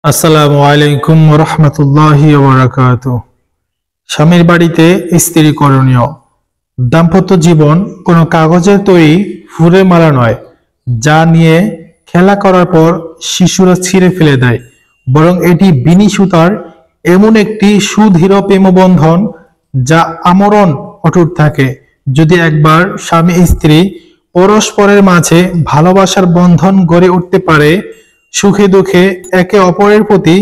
আসসালামু আলাইকুম ওয়া রাহমাতুল্লাহি ওয়া বারাকাতুহু। স্বামীর বাড়িতে স্ত্রী করণীয়। দাম্পত্য জীবন কোনো কাগজের তৈরি ফুলের মালা নয়, যা নিয়ে খেলা করার পর শিশুরা ছিঁড়ে ফেলে দেয়, বরং এটি বিনি সুতার এমন একটি সুদৃঢ় প্রেমবন্ধন যা আমরণ অটুট থাকে। যদি একবার স্বামী স্ত্রী পরস্পরের মাঝে ভালোবাসার বন্ধন গড়ে উঠতে পারে, সুখে দুঃখে একে অপরের প্রতি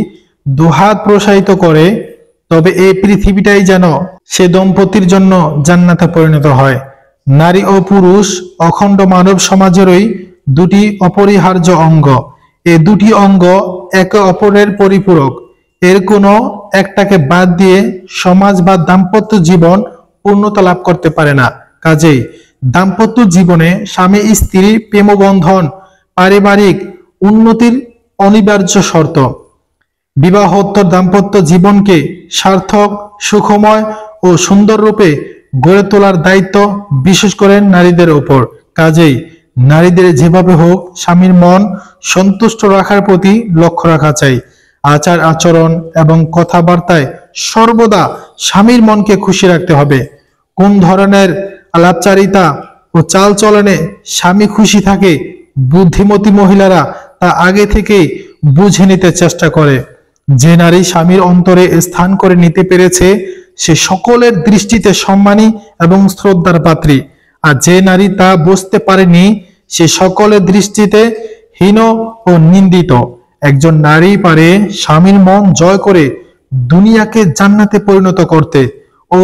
দুহাত প্রসারিত করে, তবে এই পৃথিবীটাই যেন সে দম্পতির জন্য জান্নাতে পরিণত হয়। নারী ও পুরুষ অখণ্ড মানব সমাজেরই দুটি অপরিহার্য অঙ্গ। এই দুটি অঙ্গ একে অপরের পরিপূরক। এর কোনো একটাকে বাদ দিয়ে সমাজ বা দাম্পত্য জীবন পূর্ণতা লাভ করতে পারে না। কাজেই দাম্পত্য জীবনে স্বামী স্ত্রী প্রেমবন্ধন পারিবারিক উন্নতির অনিবার্য শর্ত। বিবাহোত্তর দাম্পত্য জীবনকে সার্থক, সুখময় ও সুন্দর রূপে গড়ে তোলার দায়িত্ব বিশেষ করে নারীদের ওপর। কাজেই নারীদের যেভাবে হোক স্বামীর মন সন্তুষ্ট রাখার প্রতি লক্ষ্য রাখা চাই। আচার আচরণ এবং কথাবার্তায় সর্বদা স্বামীর মনকে খুশি রাখতে হবে। কোন ধরনের আলাপচারিতা ও চালচলনে স্বামী খুশি থাকে, বুদ্ধিমতী মহিলারা তা আগে থেকেই বুঝে নিতে চেষ্টা করে। যে নারী স্বামীর অন্তরে স্থান করে নিতে পেরেছে, সে সকলের দৃষ্টিতে সম্মানী এবং শ্রদ্ধার পাত্রী। আর যে নারী তা বুঝতে পারেনি, সে সকলের দৃষ্টিতে হীন ও নিন্দিত। একজন নারী পারে স্বামীর মন জয় করে দুনিয়াকে জান্নাতে পরিণত করতে ও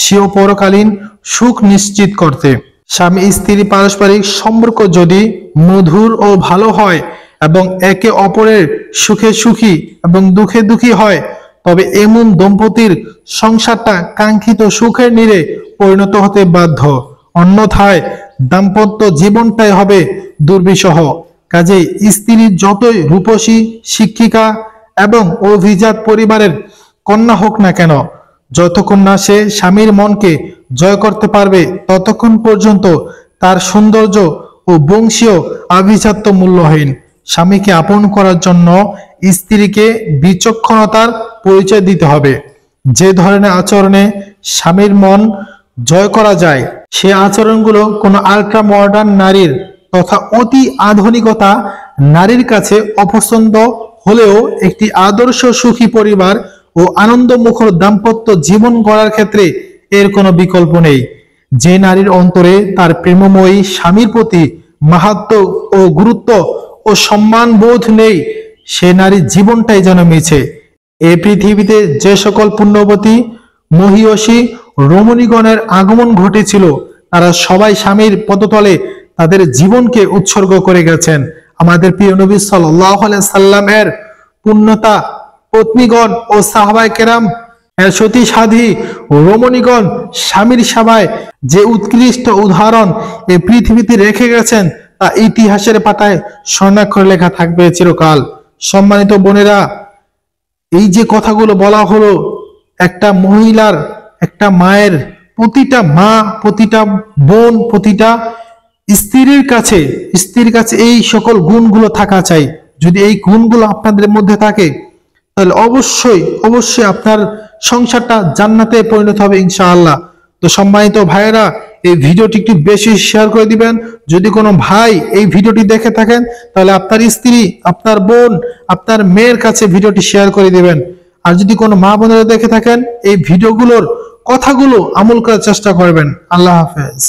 স্বীয় পরকালীন সুখ নিশ্চিত করতে। স্বামী স্ত্রী পারস্পরিক সম্পর্ক যদি মধুর ও ভালো হয় এবং একে অপরের সুখে সুখী এবং দুঃখে দুঃখী হয়, তবে এমন দম্পতির সংসারটা কাঙ্ক্ষিত সুখের নীড়ে পরিণত হতে বাধ্য। অন্যথায় দাম্পত্য জীবনটাই হবে দুর্বিষহ। কাজেই স্ত্রী যতই রূপসী, শিক্ষিকা এবং অভিজাত পরিবারের কন্যা হোক না কেন, যতক্ষণ না সে স্বামীর মনকে জয় করতে পারবে, ততক্ষণ পর্যন্ত তার সৌন্দর্য ও বংশীয় আভিজাত্য মূল্যহীন। স্বামীকে আপন করার জন্য স্ত্রীকে বিচক্ষণতার পরিচয় দিতে হবে। যে ধরনের আচরণে স্বামীর মন জয় করা যায়, সে আচরণগুলো কোনো আল্ট্রা মডার্ন নারীর তথা অতি আধুনিকতা নারীর কাছে অপছন্দ হলেও একটি আদর্শ সুখী পরিবার ও আনন্দমুখর দাম্পত্য জীবন গড়ার ক্ষেত্রে এর কোনো বিকল্প নেই। যে নারীর অন্তরে তার প্রেমময়ী স্বামীর প্রতি মাহাত্ম্য ও গুরুত্ব ও সম্মান বোধ নেই, সে নারীর জীবনটাই যেন মিছে। এই পৃথিবীতে যে সকল পুণ্যবতী মহীয়সী রমণীগণের আগমন ঘটেছিল, তারা সবাই স্বামীর পদতলে তাদের জীবনকে উৎসর্গ করে গেছেন। আমাদের প্রিয় নবী সাল্লাল্লাহু আলাইহি সাল্লামের পুণ্যতা পত্নীগণ ও সাহাবায়ে কেরাম এর সতী সাধী রমণীগণ স্বামীর সেবায় যে উৎকৃষ্ট উদাহরণ এই পৃথিবীতে রেখে গেছেন, তা ইতিহাসের পাতায় স্বর্ণাক্ষরে লেখা থাকবে চিরকাল। সম্মানিত বোনেরা, এই যে কথাগুলো বলা হলো, একটা মহিলার, একটা মায়ের, প্রতিটা মা, প্রতিটা বোন, প্রতিটা স্ত্রীর কাছে এই সকল গুণগুলো থাকা চাই। যদি এই গুণগুলো আপনাদের মধ্যে থাকে, তাহলে অবশ্যই আপনার সংসারটা জান্নাতে পরিণত হবে ইনশাআল্লাহ। তো সম্মানিত ভাইয়েরা, এই ভিডিওটি একটু বেশি শেয়ার করে দিবেন। যদি কোনো ভাই এই ভিডিওটি দেখে থাকেন, তাহলে আপনার স্ত্রী, আপনার বোন, আপনার মেয়ের কাছে ভিডিওটি শেয়ার করে দিবেন। আর যদি কোনো মা বোনেরা দেখে থাকেন, এই ভিডিওগুলোর কথাগুলো আমল করার চেষ্টা করবেন। আল্লাহ হাফেজ।